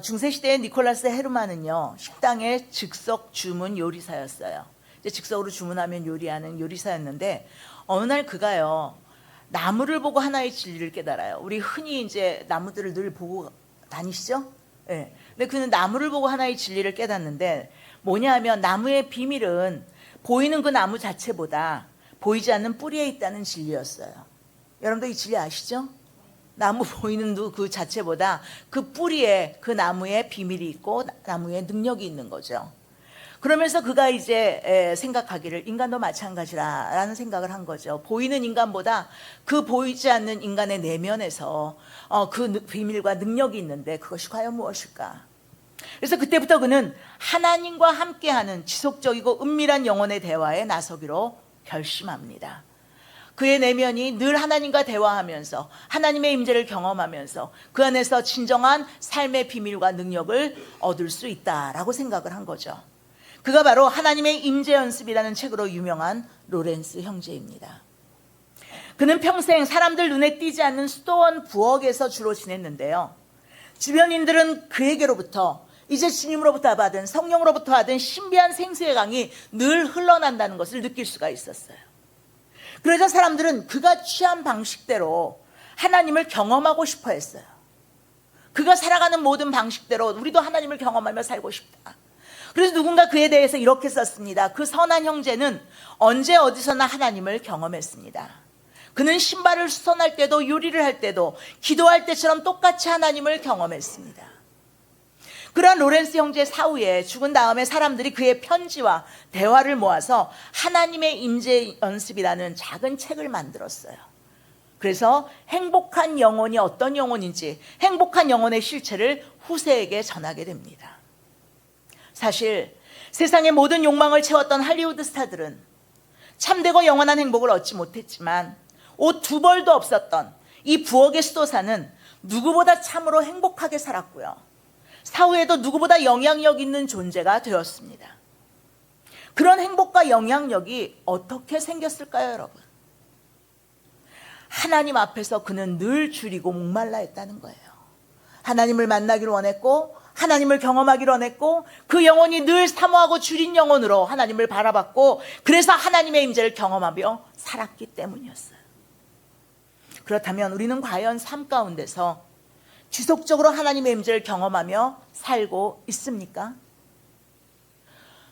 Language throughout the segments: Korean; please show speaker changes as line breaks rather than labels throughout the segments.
중세시대의 니콜라스 헤르만은요, 식당의 즉석 주문 요리사였어요. 이제 즉석으로 주문하면 요리하는 요리사였는데, 어느 날 그가요, 나무를 보고 하나의 진리를 깨달아요. 우리 흔히 이제 나무들을 늘 보고 다니시죠? 네. 근데 그는 나무를 보고 하나의 진리를 깨닫는데, 뭐냐 하면 나무의 비밀은 보이는 그 나무 자체보다 보이지 않는 뿌리에 있다는 진리였어요. 여러분도 이 진리 아시죠? 나무 보이는 그 자체보다 그 뿌리에 그 나무에 비밀이 있고 나무에 능력이 있는 거죠. 그러면서 그가 이제 생각하기를 인간도 마찬가지라는 생각을 한 거죠. 보이는 인간보다 그 보이지 않는 인간의 내면에서 그 비밀과 능력이 있는데 그것이 과연 무엇일까? 그래서 그때부터 그는 하나님과 함께하는 지속적이고 은밀한 영혼의 대화에 나서기로 결심합니다. 그의 내면이 늘 하나님과 대화하면서 하나님의 임재를 경험하면서 그 안에서 진정한 삶의 비밀과 능력을 얻을 수 있다라고 생각을 한 거죠. 그가 바로 하나님의 임재 연습이라는 책으로 유명한 로렌스 형제입니다. 그는 평생 사람들 눈에 띄지 않는 수도원 부엌에서 주로 지냈는데요. 주변인들은 그에게로부터 이제 주님으로부터 받은 성령으로부터 받은 신비한 생수의 강이 늘 흘러난다는 것을 느낄 수가 있었어요. 그래서 사람들은 그가 취한 방식대로 하나님을 경험하고 싶어 했어요. 그가 살아가는 모든 방식대로 우리도 하나님을 경험하며 살고 싶다. 그래서 누군가 그에 대해서 이렇게 썼습니다. 그 선한 형제는 언제 어디서나 하나님을 경험했습니다. 그는 신발을 수선할 때도 요리를 할 때도 기도할 때처럼 똑같이 하나님을 경험했습니다. 그러한 로렌스 형제 사후에 죽은 다음에 사람들이 그의 편지와 대화를 모아서 하나님의 임재 연습이라는 작은 책을 만들었어요. 그래서 행복한 영혼이 어떤 영혼인지 행복한 영혼의 실체를 후세에게 전하게 됩니다. 사실 세상의 모든 욕망을 채웠던 할리우드 스타들은 참되고 영원한 행복을 얻지 못했지만 옷 두 벌도 없었던 이 부엌의 수도사는 누구보다 참으로 행복하게 살았고요. 사후에도 누구보다 영향력 있는 존재가 되었습니다. 그런 행복과 영향력이 어떻게 생겼을까요, 여러분? 하나님 앞에서 그는 늘 줄이고 목말라 했다는 거예요. 하나님을 만나기를 원했고 하나님을 경험하기를 원했고 그 영혼이 늘 사모하고 줄인 영혼으로 하나님을 바라봤고 그래서 하나님의 임재를 경험하며 살았기 때문이었어요. 그렇다면 우리는 과연 삶 가운데서 지속적으로 하나님의 임재를 경험하며 살고 있습니까?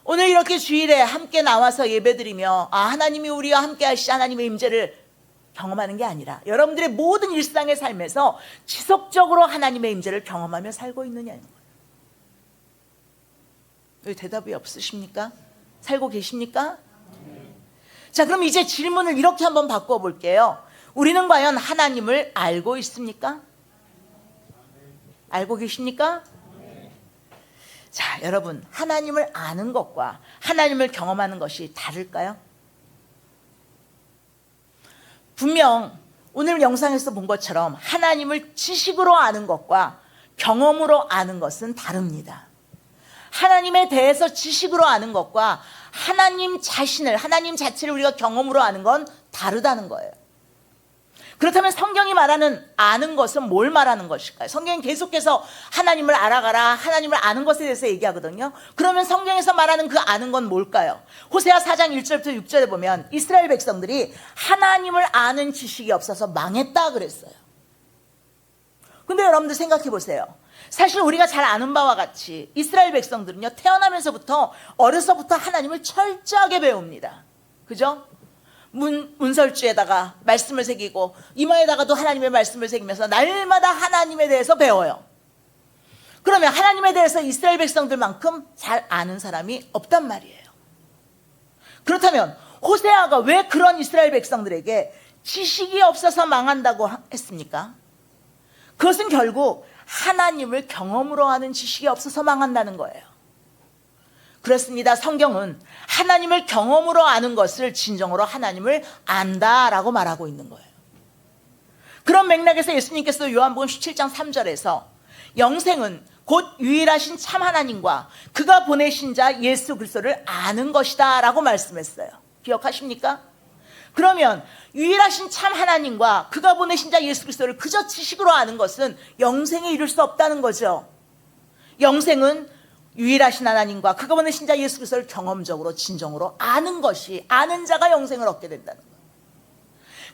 오늘 이렇게 주일에 함께 나와서 예배드리며 하나님이 우리와 함께 하시지 하나님의 임재를 경험하는 게 아니라 여러분들의 모든 일상의 삶에서 지속적으로 하나님의 임재를 경험하며 살고 있느냐는 거예요. 왜 대답이 없으십니까? 살고 계십니까? 자, 그럼 이제 질문을 이렇게 한번 바꿔 볼게요. 우리는 과연 하나님을 알고 있습니까? 알고 계십니까? 자, 여러분, 하나님을 아는 것과 하나님을 경험하는 것이 다를까요? 분명 오늘 영상에서 본 것처럼 하나님을 지식으로 아는 것과 경험으로 아는 것은 다릅니다. 하나님에 대해서 지식으로 아는 것과 하나님 자신을, 하나님 자체를 우리가 경험으로 아는 건 다르다는 거예요. 그렇다면 성경이 말하는 아는 것은 뭘 말하는 것일까요? 성경이 계속해서 하나님을 알아가라, 하나님을 아는 것에 대해서 얘기하거든요. 그러면 성경에서 말하는 그 아는 건 뭘까요? 호세아 4장 1절부터 6절에 보면 이스라엘 백성들이 하나님을 아는 지식이 없어서 망했다 그랬어요. 근데 여러분들 생각해 보세요. 사실 우리가 잘 아는 바와 같이 이스라엘 백성들은요, 태어나면서부터 어려서부터 하나님을 철저하게 배웁니다. 그죠? 문설주에다가 말씀을 새기고 이마에다가도 하나님의 말씀을 새기면서 날마다 하나님에 대해서 배워요. 그러면 하나님에 대해서 이스라엘 백성들만큼 잘 아는 사람이 없단 말이에요. 그렇다면 호세아가 왜 그런 이스라엘 백성들에게 지식이 없어서 망한다고 했습니까? 그것은 결국 하나님을 경험으로 하는 지식이 없어서 망한다는 거예요. 그렇습니다. 성경은 하나님을 경험으로 아는 것을 진정으로 하나님을 안다라고 말하고 있는 거예요. 그런 맥락에서 예수님께서 요한복음 17장 3절에서 영생은 곧 유일하신 참 하나님과 그가 보내신 자 예수 그리스도를 아는 것이다 라고 말씀했어요. 기억하십니까? 그러면 유일하신 참 하나님과 그가 보내신 자 예수 그리스도를 그저 지식으로 아는 것은 영생에 이를 수 없다는 거죠. 영생은 유일하신 하나님과 그가 보낸 신자 예수 그리스도를 경험적으로 진정으로 아는 자가 영생을 얻게 된다는 거예요.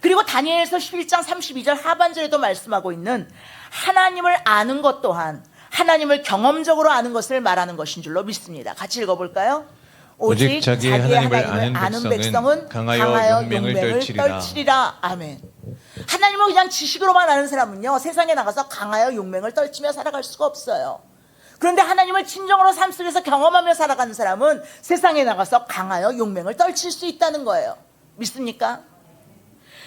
그리고 다니엘서 11장 32절 하반절에도 말씀하고 있는 하나님을 아는 것 또한 하나님을 경험적으로 아는 것을 말하는 것인 줄로 믿습니다. 같이 읽어볼까요?
오직 자기 하나님을 아는 백성은 강하여 용맹을 떨치리라.
아멘. 하나님을 그냥 지식으로만 아는 사람은요, 세상에 나가서 강하여 용맹을 떨치며 살아갈 수가 없어요. 그런데 하나님을 진정으로 삶 속에서 경험하며 살아가는 사람은 세상에 나가서 강하여 용맹을 떨칠 수 있다는 거예요. 믿습니까?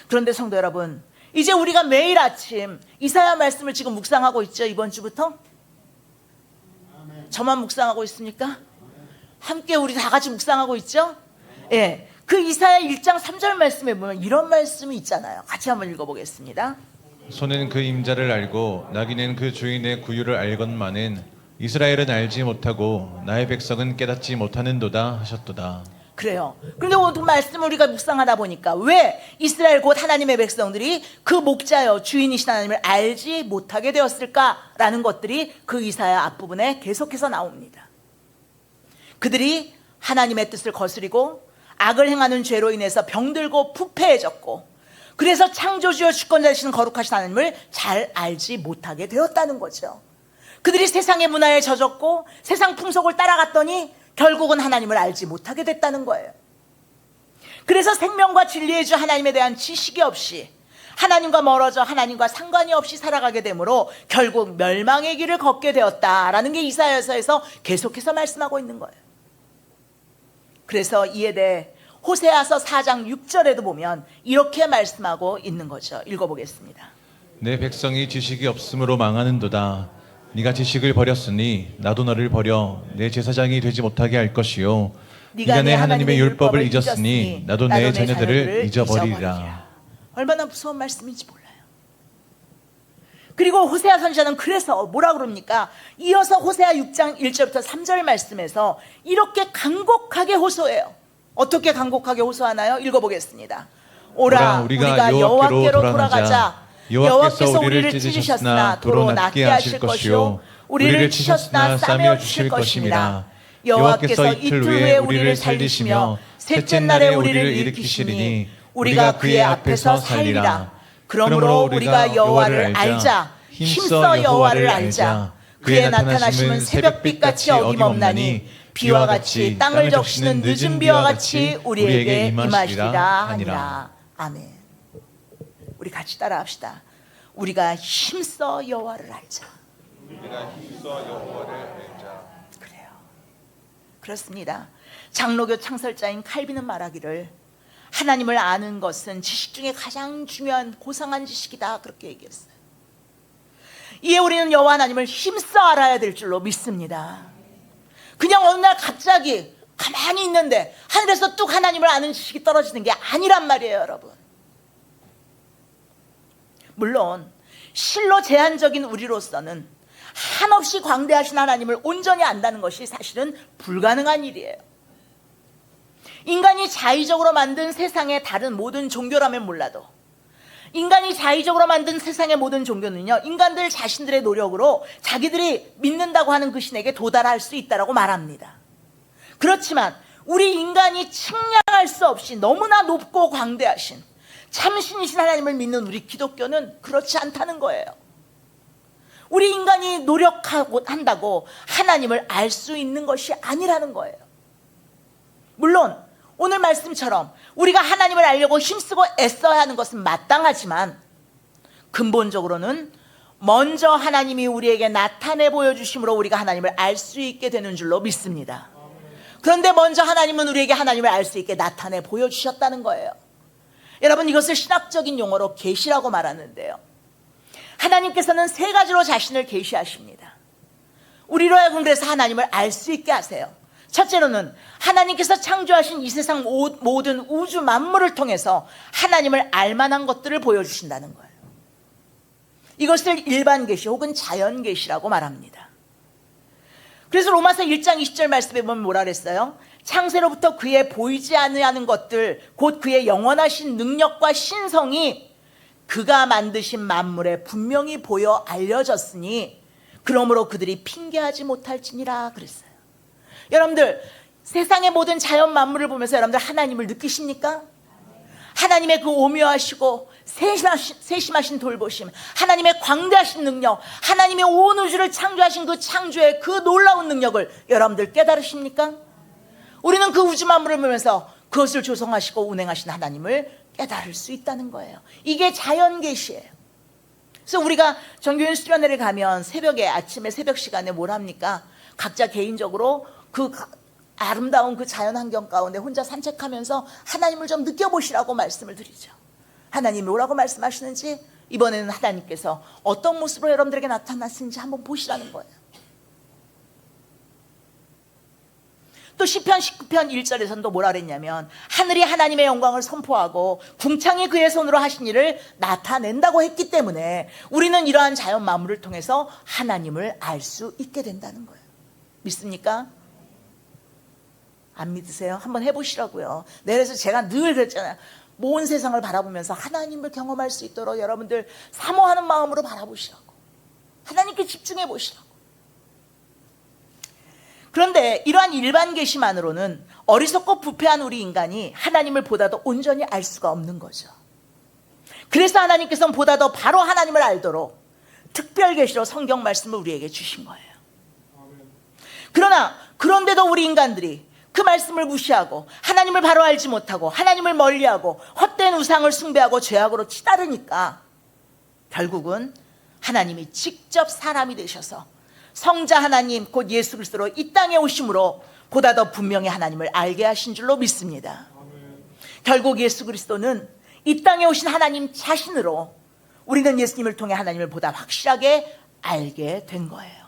그런데 성도 여러분, 이제 우리가 매일 아침 이사야 말씀을 지금 묵상하고 있죠. 이번 주부터 저만 묵상하고 있습니까? 함께 우리 다 같이 묵상하고 있죠? 예. 그 이사야 1장 3절 말씀에 보면 이런 말씀이 있잖아요. 같이 한번 읽어보겠습니다.
소는 그 임자를 알고 나귀는 그 주인의 구유를 알건만은 이스라엘은 알지 못하고 나의 백성은 깨닫지 못하는도다 하셨도다.
그래요. 그런데 오늘 말씀을 우리가 묵상하다 보니까 왜 이스라엘 곧 하나님의 백성들이 그 목자여 주인이신 하나님을 알지 못하게 되었을까라는 것들이 그 이사야 앞부분에 계속해서 나옵니다. 그들이 하나님의 뜻을 거스리고 악을 행하는 죄로 인해서 병들고 부패해졌고, 그래서 창조주여 주권자이신 거룩하신 하나님을 잘 알지 못하게 되었다는 거죠. 그들이 세상의 문화에 젖었고 세상 풍속을 따라갔더니 결국은 하나님을 알지 못하게 됐다는 거예요. 그래서 생명과 진리의 주 하나님에 대한 지식이 없이 하나님과 멀어져 하나님과 상관이 없이 살아가게 되므로 결국 멸망의 길을 걷게 되었다라는 게 이사야서에서 계속해서 말씀하고 있는 거예요. 그래서 이에 대해 호세아서 4장 6절에도 보면 이렇게 말씀하고 있는 거죠. 읽어보겠습니다.
내 백성이 지식이 없음으로 망하는도다. 네가 지식을 버렸으니 나도 너를 버려 내 제사장이 되지 못하게 할 것이요 네가 내 하나님의 율법을 잊었으니 나도 내 자녀들을 잊어버리리라.
얼마나 무서운 말씀인지 몰라요. 그리고 호세아 선지자는 그래서 뭐라 그럽니까? 이어서 호세아 6장 1절부터 3절 말씀에서 이렇게 간곡하게 호소해요. 어떻게 간곡하게 호소하나요? 읽어보겠습니다. 오라 우리가 여호와께로 돌아가자. 여호와께서 우리를 찢으셨으나 도로 낫게 하실 것이요 우리를 치셨으나 싸매어 주실 것입니다. 여호와께서 이틀 후에 우리를 살리시며 셋째 날에 우리를 일으키시리니 우리가 그의 앞에서 살리라. 그러므로 우리가 여호와를 알자. 힘써 여호와를 알자. 그의 나타나심은 새벽빛같이 어김없나니 비와 같이 땅을 적시는 늦은 비와 같이 우리에게 임하시리라 하니라. 아멘. 우리 같이 따라합시다. 우리가 힘써 여호와를 알자. 그래요. 그렇습니다. 장로교 창설자인 칼빈은 말하기를 하나님을 아는 것은 지식 중에 가장 중요한 고상한 지식이다, 그렇게 얘기했어요. 이에 우리는 여호와 하나님을 힘써 알아야 될 줄로 믿습니다. 그냥 어느 날 갑자기 가만히 있는데 하늘에서 뚝 하나님을 아는 지식이 떨어지는 게 아니란 말이에요, 여러분. 물론 실로 제한적인 우리로서는 한없이 광대하신 하나님을 온전히 안다는 것이 사실은 불가능한 일이에요. 인간이 자의적으로 만든 세상의 다른 모든 종교라면 몰라도 인간이 자의적으로 만든 세상의 모든 종교는요, 인간들 자신들의 노력으로 자기들이 믿는다고 하는 그 신에게 도달할 수 있다고 말합니다. 그렇지만 우리 인간이 측량할 수 없이 너무나 높고 광대하신 참신이신 하나님을 믿는 우리 기독교는 그렇지 않다는 거예요. 우리 인간이 노력하고 한다고 하나님을 알 수 있는 것이 아니라는 거예요. 물론 오늘 말씀처럼 우리가 하나님을 알려고 힘쓰고 애써야 하는 것은 마땅하지만 근본적으로는 먼저 하나님이 우리에게 나타내 보여주심으로 우리가 하나님을 알 수 있게 되는 줄로 믿습니다. 그런데 먼저 하나님은 우리에게 하나님을 알 수 있게 나타내 보여주셨다는 거예요. 여러분, 이것을 신학적인 용어로 계시라고 말하는데요, 하나님께서는 세 가지로 자신을 계시하십니다. 우리로 하여금 그래서 하나님을 알 수 있게 하세요. 첫째로는 하나님께서 창조하신 이 세상 모든 우주 만물을 통해서 하나님을 알만한 것들을 보여주신다는 거예요. 이것을 일반 계시 혹은 자연 계시라고 말합니다. 그래서 로마서 1장 20절 말씀에 보면 뭐라 그랬어요? 창세로부터 그의 보이지 아니하는 것들 곧 그의 영원하신 능력과 신성이 그가 만드신 만물에 분명히 보여 알려졌으니 그러므로 그들이 핑계하지 못할지니라 그랬어요. 여러분들, 세상의 모든 자연 만물을 보면서 여러분들 하나님을 느끼십니까? 하나님의 그 오묘하시고 세심하신 돌보심, 하나님의 광대하신 능력, 하나님의 온 우주를 창조하신 그 창조의 그 놀라운 능력을 여러분들 깨달으십니까? 우리는 그 우주 만물을 보면서 그것을 조성하시고 운행하신 하나님을 깨달을 수 있다는 거예요. 이게 자연 계시예요. 그래서 우리가 정교인 수련회를 가면 새벽에, 아침에 새벽 시간에 뭘 합니까? 각자 개인적으로 그 아름다운 그 자연 환경 가운데 혼자 산책하면서 하나님을 좀 느껴보시라고 말씀을 드리죠. 하나님이 뭐라고 말씀하시는지, 이번에는 하나님께서 어떤 모습으로 여러분들에게 나타났는지 한번 보시라는 거예요. 또 시편 19편 1절에서는 또 뭐라 그랬냐면, 하늘이 하나님의 영광을 선포하고 궁창이 그의 손으로 하신 일을 나타낸다고 했기 때문에 우리는 이러한 자연 만물을 통해서 하나님을 알 수 있게 된다는 거예요. 믿습니까? 안 믿으세요? 한번 해보시라고요. 그래서 제가 늘 그랬잖아요. 온 세상을 바라보면서 하나님을 경험할 수 있도록 여러분들 사모하는 마음으로 바라보시라고, 하나님께 집중해 보시라고. 그런데 이러한 일반 계시만으로는 어리석고 부패한 우리 인간이 하나님을 보다 더 온전히 알 수가 없는 거죠. 그래서 하나님께서는 보다 더 바로 하나님을 알도록 특별 계시로 성경 말씀을 우리에게 주신 거예요. 그런데도 우리 인간들이 그 말씀을 무시하고 하나님을 바로 알지 못하고 하나님을 멀리하고 헛된 우상을 숭배하고 죄악으로 치달으니까 결국은 하나님이 직접 사람이 되셔서 성자 하나님 곧 예수 그리스도로 이 땅에 오심으로 보다 더 분명히 하나님을 알게 하신 줄로 믿습니다. 결국 예수 그리스도는 이 땅에 오신 하나님 자신으로 우리는 예수님을 통해 하나님을 보다 확실하게 알게 된 거예요.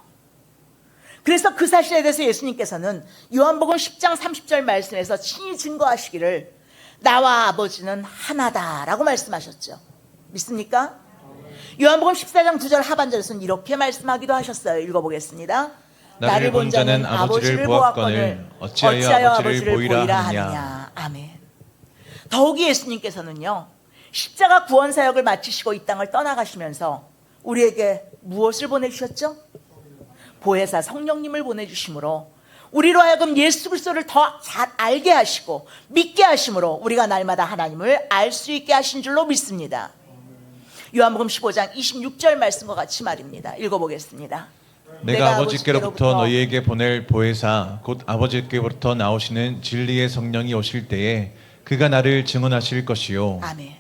그래서 그 사실에 대해서 예수님께서는 요한복음 10장 30절 말씀에서 친히 증거하시기를 나와 아버지는 하나다라고 말씀하셨죠. 믿습니까? 요한복음 14장 9절 하반절에서는 이렇게 말씀하기도 하셨어요. 읽어보겠습니다.
나를 본 자는 아버지를 보았거늘 어찌하여 아버지를 보이라 하느냐.
아멘. 더욱이 예수님께서는요, 십자가 구원사역을 마치시고 이 땅을 떠나가시면서 우리에게 무엇을 보내주셨죠? 보혜사 성령님을 보내주심으로 우리로 하여금 예수 그리스도를 더 잘 알게 하시고 믿게 하심으로 우리가 날마다 하나님을 알 수 있게 하신 줄로 믿습니다. 요한복음 15장 26절 말씀과 같이 말입니다. 읽어보겠습니다.
내가 아버지께로부터 너희에게 보낼 보혜사 곧 아버지께로부터 나오시는 진리의 성령이 오실 때에 그가 나를 증언하실 것이요.
아멘.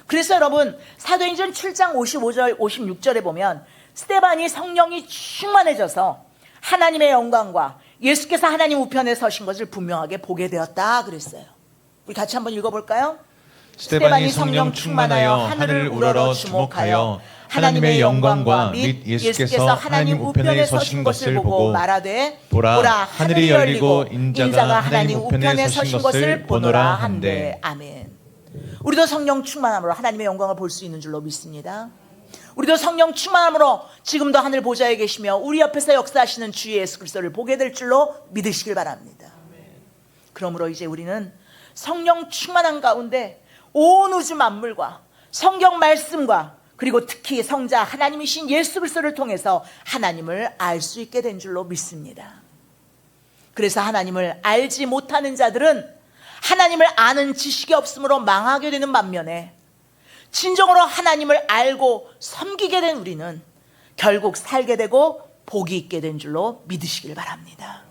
그래서 여러분, 사도행전 7장 55절 56절에 보면 스데반이 성령이 충만해져서 하나님의 영광과 예수께서 하나님 우편에 서신 것을 분명하게 보게 되었다 그랬어요. 우리 같이 한번 읽어볼까요?
스데반이 성령 충만하여 하늘을 우러러 주목하여 하나님의 영광과 및 예수께서 하나님 우편에 서신 것을 보고
말하되
보라 하늘이 열리고 인자가 하나님 우편에
서신 것을 보노라 한대. 아멘. 우리도 성령 충만함으로 하나님의 영광을 볼 수 있는 줄로 믿습니다. 우리도 성령 충만함으로 지금도 하늘 보좌에 계시며 우리 옆에서 역사하시는 주 예수 그리스도를 보게 될 줄로 믿으시길 바랍니다. 그러므로 이제 우리는 성령 충만한 가운데 온 우주 만물과 성경 말씀과 그리고 특히 성자 하나님이신 예수 그리스도를 통해서 하나님을 알 수 있게 된 줄로 믿습니다. 그래서 하나님을 알지 못하는 자들은 하나님을 아는 지식이 없으므로 망하게 되는 반면에 진정으로 하나님을 알고 섬기게 된 우리는 결국 살게 되고 복이 있게 된 줄로 믿으시길 바랍니다.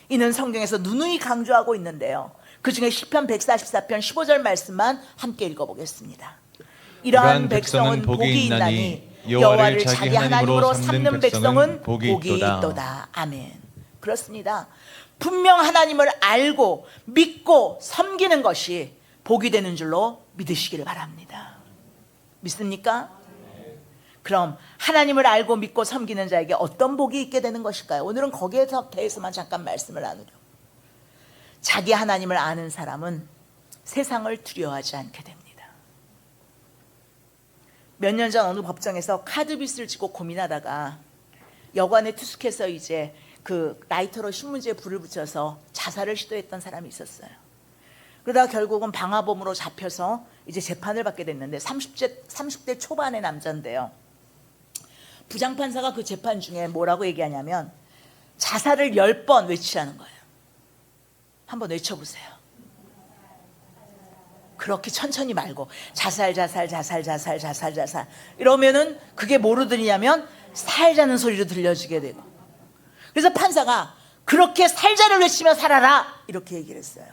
이는 성경에서 누누이 강조하고 있는데요, 그 중에 시편 144편 15절 말씀만 함께 읽어보겠습니다. 이러한 백성은 복이 있나니 여호와를 자기 하나님으로 삼는 백성은 복이 있도다. 아멘. 그렇습니다. 분명 하나님을 알고 믿고 섬기는 것이 복이 되는 줄로 믿으시기를 바랍니다. 믿습니까? 그럼 하나님을 알고 믿고 섬기는 자에게 어떤 복이 있게 되는 것일까요? 오늘은 거기에 대해서만 잠깐 말씀을 나누려고. 자기 하나님을 아는 사람은 세상을 두려워하지 않게 됩니다. 몇 년 전 어느 법정에서 카드빚을 지고 고민하다가 여관에 투숙해서 이제 그 라이터로 신문지에 불을 붙여서 자살을 시도했던 사람이 있었어요. 그러다가 결국은 방화범으로 잡혀서 이제 재판을 받게 됐는데 30대 초반의 남자인데요. 부장판사가 그 재판 중에 뭐라고 얘기하냐면 자살을 10번 외치라는 거예요. 한번 외쳐보세요. 그렇게 천천히 말고 자살 이러면은 그게 뭐로 들리냐면 살자는 소리로 들려지게 되고, 그래서 판사가 그렇게 살자를 외치며 살아라 이렇게 얘기를 했어요.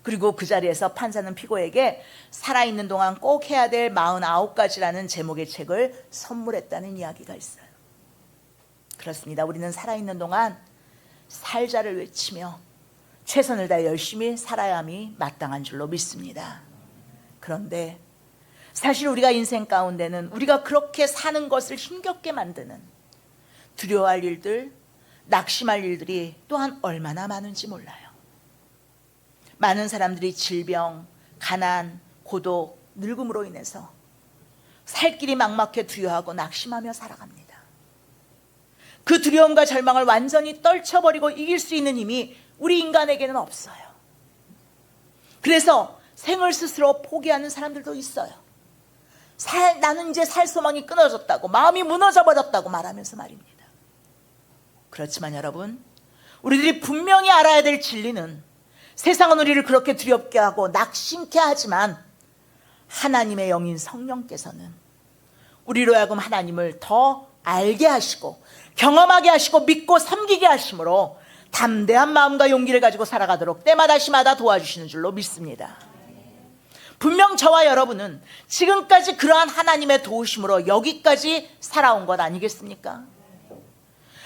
그리고 그 자리에서 판사는 피고에게 살아있는 동안 꼭 해야 될 49가지라는 제목의 책을 선물했다는 이야기가 있어요. 그렇습니다. 우리는 살아있는 동안 살자를 외치며 최선을 다해 열심히 살아야 함이 마땅한 줄로 믿습니다. 그런데 사실 우리가 인생 가운데는 우리가 그렇게 사는 것을 힘겹게 만드는 두려워할 일들, 낙심할 일들이 또한 얼마나 많은지 몰라요. 많은 사람들이 질병, 가난, 고독, 늙음으로 인해서 살 길이 막막해 두려워하고 낙심하며 살아갑니다. 그 두려움과 절망을 완전히 떨쳐버리고 이길 수 있는 힘이 우리 인간에게는 없어요. 그래서 생을 스스로 포기하는 사람들도 있어요. 나는 이제 살 소망이 끊어졌다고, 마음이 무너져버렸다고 말하면서 말입니다. 그렇지만 여러분, 우리들이 분명히 알아야 될 진리는 세상은 우리를 그렇게 두렵게 하고 낙심케 하지만 하나님의 영인 성령께서는 우리로 하여금 하나님을 더 알게 하시고 경험하게 하시고 믿고 섬기게 하심으로 담대한 마음과 용기를 가지고 살아가도록 때마다 시마다 도와주시는 줄로 믿습니다. 분명 저와 여러분은 지금까지 그러한 하나님의 도우심으로 여기까지 살아온 것 아니겠습니까?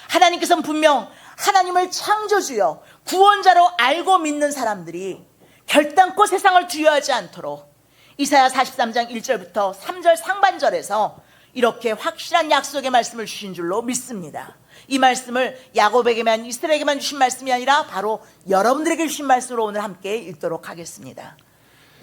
하나님께서는 분명 하나님을 창조주여 구원자로 알고 믿는 사람들이 결단코 세상을 두려워하지 않도록 이사야 43장 1절부터 3절 상반절에서 이렇게 확실한 약속의 말씀을 주신 줄로 믿습니다. 이 말씀을 야곱에게만, 이스라엘에게만 주신 말씀이 아니라 바로 여러분들에게 주신 말씀으로 오늘 함께 읽도록 하겠습니다.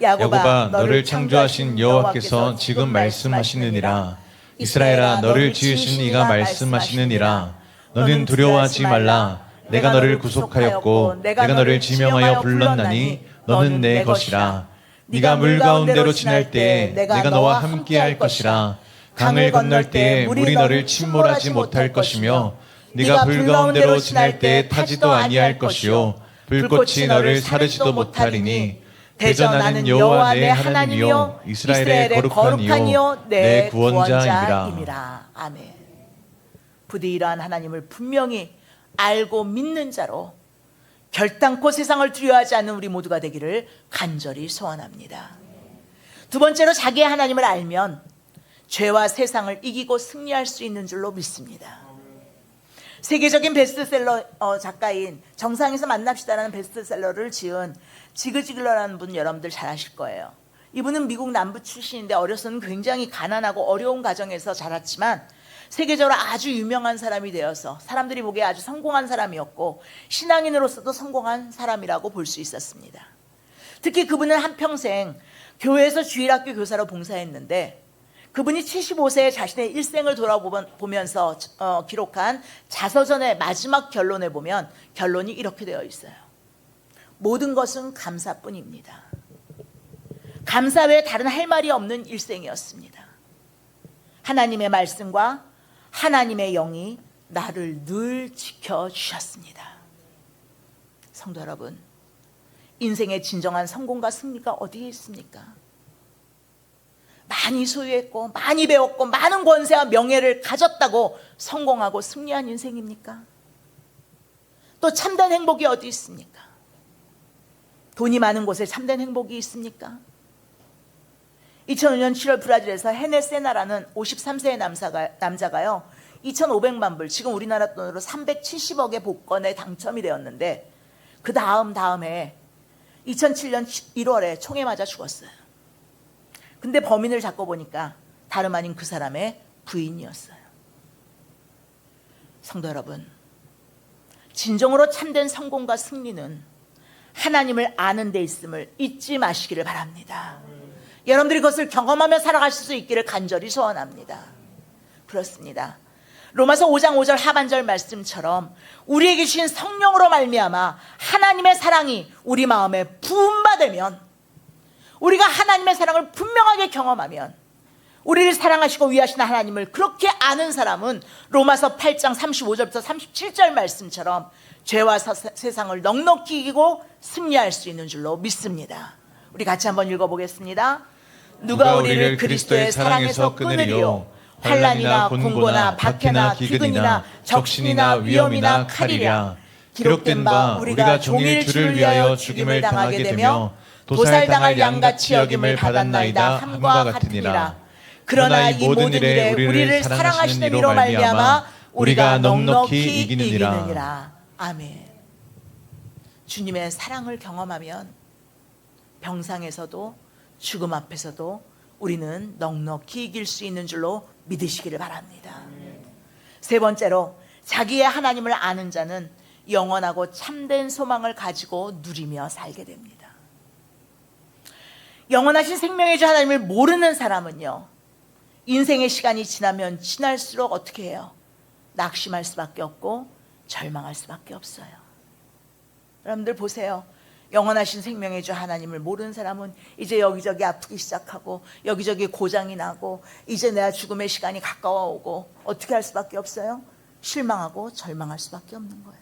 야곱아, 너를 창조하신 여호와께서 지금 말씀하시느니라. 이스라엘아, 너를 지으신 이가 말씀하시느니라. 너는 두려워하지 말라. 내가 너를 구속하였고 내가 너를 지명하여 불렀나니 너는 내 것이라. 네가 물 가운데로 지날 때에 내가 너와 함께 할 것이라. 강을 건널 때에 물이 너를 침몰하지 못할 것이며 네가 불 가운데로 지날 때에 타지도 아니할 것이요 불꽃이 너를 사르지도 못하리니 대저 나는 여호와 내 하나님이요 이스라엘의 거룩한 이요 내 구원자이니라.
아멘. 부디 이러한 하나님을 분명히 알고 믿는 자로 결단코 세상을 두려워하지 않는 우리 모두가 되기를 간절히 소원합니다. 두 번째로 자기의 하나님을 알면 죄와 세상을 이기고 승리할 수 있는 줄로 믿습니다. 세계적인 베스트셀러 작가인 정상에서 만납시다라는 베스트셀러를 지은 지그지글러라는 분 여러분들 잘 아실 거예요. 이분은 미국 남부 출신인데 어려서는 굉장히 가난하고 어려운 가정에서 자랐지만 세계적으로 아주 유명한 사람이 되어서 사람들이 보기에 아주 성공한 사람이었고 신앙인으로서도 성공한 사람이라고 볼 수 있었습니다. 특히 그분은 한평생 교회에서 주일학교 교사로 봉사했는데 그분이 75세에 자신의 일생을 돌아보면서 기록한 자서전의 마지막 결론에 보면 결론이 이렇게 되어 있어요. 모든 것은 감사뿐입니다. 감사 외에 다른 할 말이 없는 일생이었습니다. 하나님의 말씀과 하나님의 영이 나를 늘 지켜주셨습니다. 성도 여러분, 인생의 진정한 성공과 승리가 어디에 있습니까? 많이 소유했고 많이 배웠고 많은 권세와 명예를 가졌다고 성공하고 승리한 인생입니까? 또 참된 행복이 어디 있습니까? 돈이 많은 곳에 참된 행복이 있습니까? 2005년 7월 브라질에서 헤네세나라는 53세의 남자가요 2,500만 불, 지금 우리나라 돈으로 370억의 복권에 당첨이 되었는데 그 다음에 2007년 1월에 총에 맞아 죽었어요. 근데 범인을 잡고 보니까 다름 아닌 그 사람의 부인이었어요. 성도 여러분, 진정으로 참된 성공과 승리는 하나님을 아는 데 있음을 잊지 마시기를 바랍니다. 여러분들이 그것을 경험하며 살아가실 수 있기를 간절히 소원합니다. 그렇습니다. 로마서 5장 5절 하반절 말씀처럼 우리에게 주신 성령으로 말미암아 하나님의 사랑이 우리 마음에 부음받으면, 우리가 하나님의 사랑을 분명하게 경험하면 우리를 사랑하시고 위하시는 하나님을 그렇게 아는 사람은 로마서 8장 35절부터 37절 말씀처럼 죄와 세상을 넉넉히 이기고 승리할 수 있는 줄로 믿습니다. 우리 같이 한번 읽어보겠습니다. 누가 우리를 그리스도의 사랑에서 끊으리요? 환난이나 공고나 박해나 기근이나 적신이나 위험이나 칼이랴. 기록된 바 우리가 종일 주를 위하여 죽임을 당하게 되며 도살당할 양같이 여김을 받았나이다 함과 같으니라. 그러나 이 모든 일에 우리를 사랑하시는 이로 말미암아 우리가 넉넉히 이기느니라. 아멘. 주님의 사랑을 경험하면 병상에서도 죽음 앞에서도 우리는 넉넉히 이길 수 있는 줄로 믿으시기를 바랍니다. 세 번째로, 자기의 하나님을 아는 자는 영원하고 참된 소망을 가지고 누리며 살게 됩니다. 영원하신 생명의 주 하나님을 모르는 사람은요, 인생의 시간이 지나면 지날수록 어떻게 해요? 낙심할 수밖에 없고 절망할 수밖에 없어요. 여러분들 보세요. 영원하신 생명의 주 하나님을 모르는 사람은 이제 여기저기 아프기 시작하고 여기저기 고장이 나고 이제 내가 죽음의 시간이 가까워오고 어떻게 할 수밖에 없어요? 실망하고 절망할 수밖에 없는 거예요.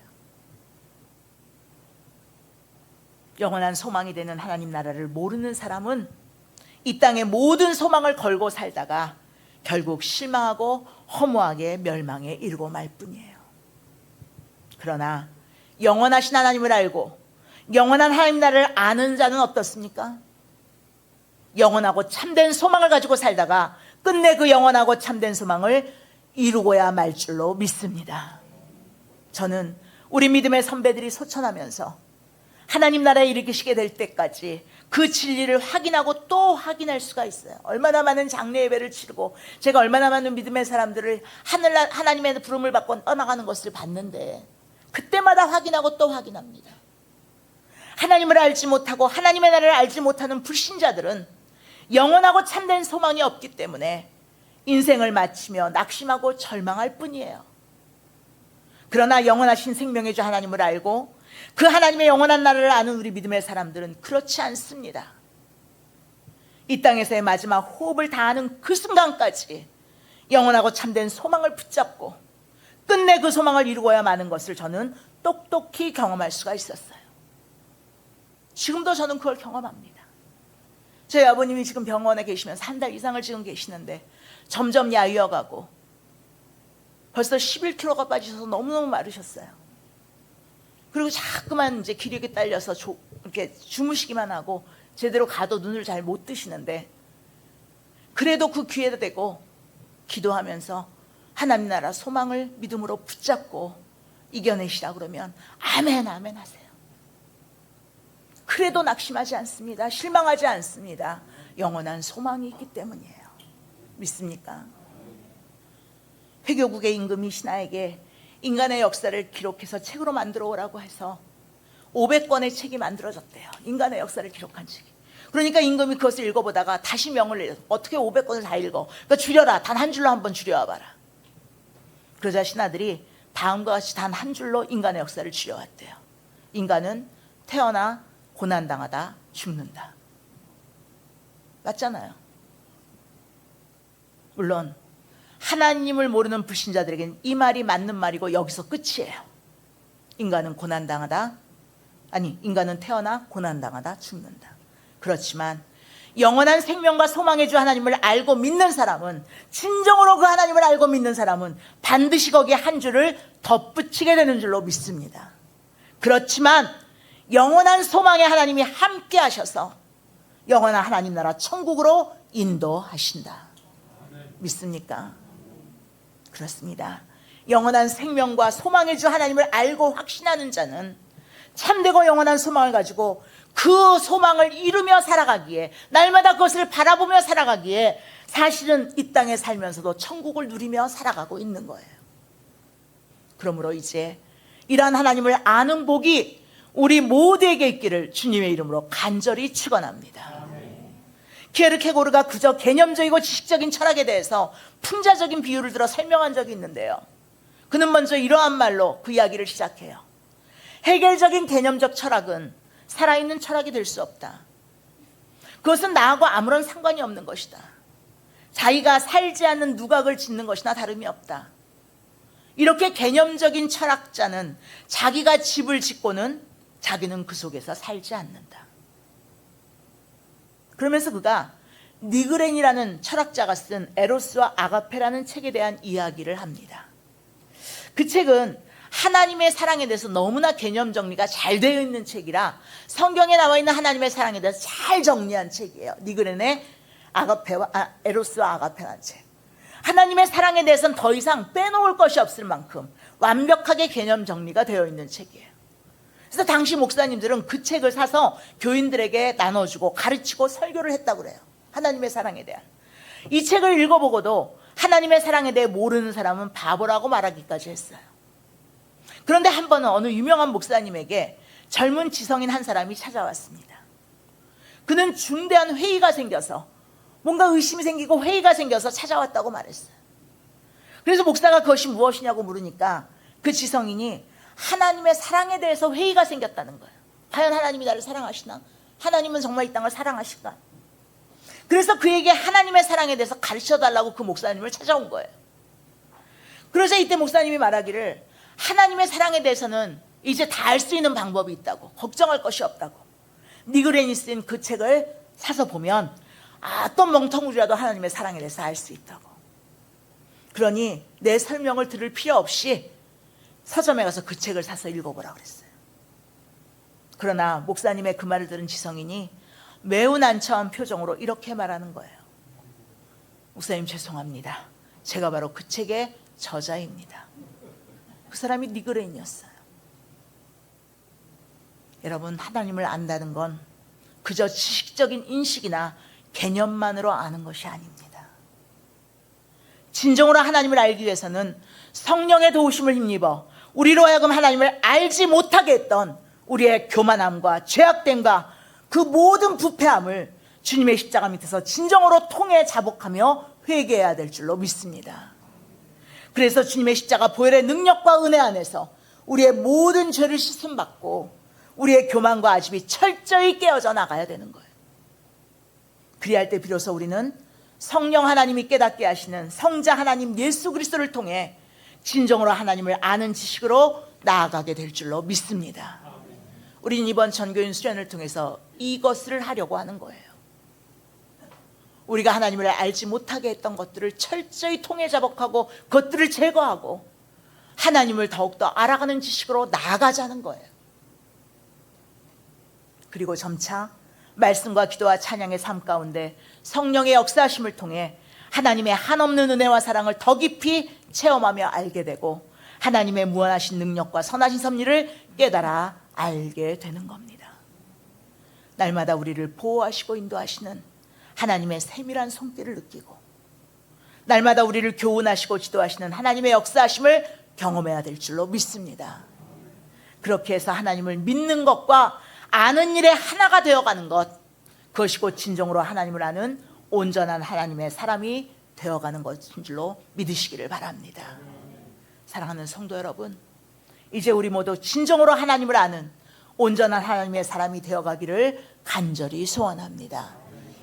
영원한 소망이 되는 하나님 나라를 모르는 사람은 이 땅의 모든 소망을 걸고 살다가 결국 실망하고 허무하게 멸망에 이르고 말 뿐이에요. 그러나 영원하신 하나님을 알고 영원한 하나님 나라를 아는 자는 어떻습니까? 영원하고 참된 소망을 가지고 살다가 끝내 그 영원하고 참된 소망을 이루고야 말 줄로 믿습니다. 저는 우리 믿음의 선배들이 소천하면서 하나님 나라에 이르시게 될 때까지 그 진리를 확인하고 또 확인할 수가 있어요. 얼마나 많은 장례 예배를 치르고 제가 얼마나 많은 믿음의 사람들을 하나님의 부름을 받고 떠나가는 것을 봤는데 그때마다 확인하고 또 확인합니다. 하나님을 알지 못하고 하나님의 나라를 알지 못하는 불신자들은 영원하고 참된 소망이 없기 때문에 인생을 마치며 낙심하고 절망할 뿐이에요. 그러나 영원하신 생명의 주 하나님을 알고 그 하나님의 영원한 나라를 아는 우리 믿음의 사람들은 그렇지 않습니다. 이 땅에서의 마지막 호흡을 다하는 그 순간까지 영원하고 참된 소망을 붙잡고 끝내 그 소망을 이루어야 마는 것을 저는 똑똑히 경험할 수가 있었어요. 지금도 저는 그걸 경험합니다. 저희 아버님이 지금 병원에 계시면서 한 달 이상을 지금 계시는데 점점 야위어가고 벌써 11kg가 빠지셔서 너무너무 마르셨어요. 그리고 자꾸만 이제 기력이 딸려서 이렇게 주무시기만 하고 제대로 가도 눈을 잘 못 뜨시는데 그래도 그 귀에다 대고 기도하면서 하나님 나라 소망을 믿음으로 붙잡고 이겨내시라 그러면 아멘 아멘 하세요. 그래도 낙심하지 않습니다. 실망하지 않습니다. 영원한 소망이 있기 때문이에요. 믿습니까? 회교국의 임금이 신하에게 인간의 역사를 기록해서 책으로 만들어 오라고 해서 500권의 책이 만들어졌대요. 인간의 역사를 기록한 책이. 그러니까 임금이 그것을 읽어보다가 다시 명을 내려 어떻게 500권을 다 읽어? 그러니까 줄여라. 단 한 줄로 한번 줄여와봐라. 그러자 신하들이 다음과 같이 단 한 줄로 인간의 역사를 줄여왔대요. 인간은 태어나 고난당하다 죽는다. 맞잖아요. 물론 하나님을 모르는 불신자들에게는 이 말이 맞는 말이고 여기서 끝이에요. 인간은 인간은 태어나 고난당하다 죽는다. 그렇지만 영원한 생명과 소망의 주 하나님을 알고 믿는 사람은, 진정으로 그 하나님을 알고 믿는 사람은 반드시 거기에 한 줄을 덧붙이게 되는 줄로 믿습니다. 그렇지만 영원한 소망의 하나님이 함께 하셔서 영원한 하나님 나라 천국으로 인도하신다. 믿습니까? 그렇습니다. 영원한 생명과 소망의 주 하나님을 알고 확신하는 자는 참되고 영원한 소망을 가지고 그 소망을 이루며 살아가기에, 날마다 그것을 바라보며 살아가기에 사실은 이 땅에 살면서도 천국을 누리며 살아가고 있는 거예요. 그러므로 이제 이러한 하나님을 아는 복이 우리 모두에게 있기를 주님의 이름으로 간절히 축원합니다. 키에르케고르가 그저 개념적이고 지식적인 철학에 대해서 풍자적인 비유를 들어 설명한 적이 있는데요. 그는 먼저 이러한 말로 그 이야기를 시작해요. 해결적인 개념적 철학은 살아있는 철학이 될 수 없다. 그것은 나하고 아무런 상관이 없는 것이다. 자기가 살지 않는 누각을 짓는 것이나 다름이 없다. 이렇게 개념적인 철학자는 자기가 집을 짓고는 자기는 그 속에서 살지 않는다. 그러면서 그가 니그렌이라는 철학자가 쓴 에로스와 아가페라는 책에 대한 이야기를 합니다. 그 책은 하나님의 사랑에 대해서 너무나 개념 정리가 잘 되어 있는 책이라 성경에 나와 있는 하나님의 사랑에 대해서 잘 정리한 책이에요. 니그렌의 에로스와 아가페라는 책. 하나님의 사랑에 대해서는 더 이상 빼놓을 것이 없을 만큼 완벽하게 개념 정리가 되어 있는 책이에요. 그래서 당시 목사님들은 그 책을 사서 교인들에게 나눠주고 가르치고 설교를 했다고 그래요. 하나님의 사랑에 대한. 이 책을 읽어보고도 하나님의 사랑에 대해 모르는 사람은 바보라고 말하기까지 했어요. 그런데 한 번은 어느 유명한 목사님에게 젊은 지성인 한 사람이 찾아왔습니다. 그는 중대한 회의가 생겨서 뭔가 의심이 생기고 회의가 생겨서 찾아왔다고 말했어요. 그래서 목사가 그것이 무엇이냐고 물으니까 그 지성인이 하나님의 사랑에 대해서 회의가 생겼다는 거예요. 과연 하나님이 나를 사랑하시나? 하나님은 정말 이 땅을 사랑하실까? 그래서 그에게 하나님의 사랑에 대해서 가르쳐달라고 그 목사님을 찾아온 거예요. 그러자 이때 목사님이 말하기를 하나님의 사랑에 대해서는 이제 다 알 수 있는 방법이 있다고, 걱정할 것이 없다고. 니그렌이 쓴 그 책을 사서 보면 어떤 멍텅구리라도 하나님의 사랑에 대해서 알 수 있다고. 그러니 내 설명을 들을 필요 없이 서점에 가서 그 책을 사서 읽어보라고 그랬어요. 그러나 목사님의 그 말을 들은 지성인이 매우 난처한 표정으로 이렇게 말하는 거예요. 목사님 죄송합니다. 제가 바로 그 책의 저자입니다. 그 사람이 니그렌이었어요. 여러분, 하나님을 안다는 건 그저 지식적인 인식이나 개념만으로 아는 것이 아닙니다. 진정으로 하나님을 알기 위해서는 성령의 도우심을 힘입어 우리로 하여금 하나님을 알지 못하게 했던 우리의 교만함과 죄악됨과 그 모든 부패함을 주님의 십자가 밑에서 진정으로 통해 자복하며 회개해야 될 줄로 믿습니다. 그래서 주님의 십자가 보혈의 능력과 은혜 안에서 우리의 모든 죄를 씻음받고 우리의 교만과 아집이 철저히 깨어져 나가야 되는 거예요. 그리할 때 비로소 우리는 성령 하나님이 깨닫게 하시는 성자 하나님 예수 그리스도를 통해 진정으로 하나님을 아는 지식으로 나아가게 될 줄로 믿습니다. 우리는 이번 전교인 수련을 통해서 이것을 하려고 하는 거예요. 우리가 하나님을 알지 못하게 했던 것들을 철저히 통해 자복하고 그것들을 제거하고 하나님을 더욱더 알아가는 지식으로 나아가자는 거예요. 그리고 점차 말씀과 기도와 찬양의 삶 가운데 성령의 역사하심을 통해 하나님의 한없는 은혜와 사랑을 더 깊이 체험하며 알게 되고 하나님의 무한하신 능력과 선하신 섭리를 깨달아 알게 되는 겁니다. 날마다 우리를 보호하시고 인도하시는 하나님의 세밀한 손길을 느끼고 날마다 우리를 교훈하시고 지도하시는 하나님의 역사하심을 경험해야 될 줄로 믿습니다. 그렇게 해서 하나님을 믿는 것과 아는 일에 하나가 되어가는 것, 그것이 곧 진정으로 하나님을 아는 온전한 하나님의 사람이 되어가는 것인 줄로 믿으시기를 바랍니다. 사랑하는 성도 여러분, 이제 우리 모두 진정으로 하나님을 아는 온전한 하나님의 사람이 되어가기를 간절히 소원합니다.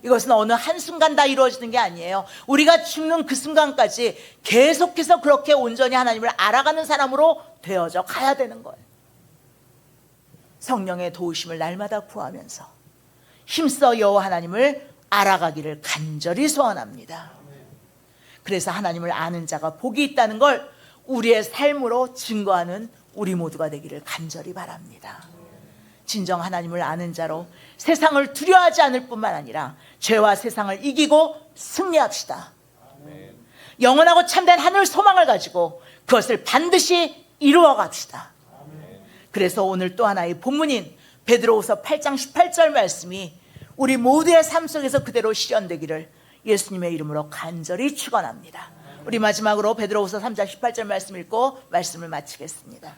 이것은 어느 한순간 다 이루어지는 게 아니에요. 우리가 죽는 그 순간까지 계속해서 그렇게 온전히 하나님을 알아가는 사람으로 되어져 가야 되는 거예요. 성령의 도우심을 날마다 구하면서 힘써 여호와 하나님을 알아가기를 간절히 소원합니다. 그래서 하나님을 아는 자가 복이 있다는 걸 우리의 삶으로 증거하는 우리 모두가 되기를 간절히 바랍니다. 진정 하나님을 아는 자로 세상을 두려워하지 않을 뿐만 아니라 죄와 세상을 이기고 승리합시다. 영원하고 참된 하늘 소망을 가지고 그것을 반드시 이루어 갑시다. 그래서 오늘 또 하나의 본문인 베드로후서 8장 18절 말씀이 우리 모두의 삶 속에서 그대로 실현되기를 예수님의 이름으로 간절히 축원합니다. 우리 마지막으로 베드로후서 3장 18절 말씀 읽고 말씀을 마치겠습니다.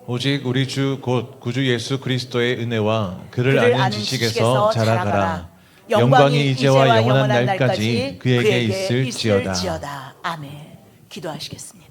오직 우리 주 곧 구주 예수 그리스도의 은혜와 그를 아는 지식에서 자라가라. 영광이 이제와 영원한 날까지 그에게 있을지어다.
아멘. 기도하시겠습니다.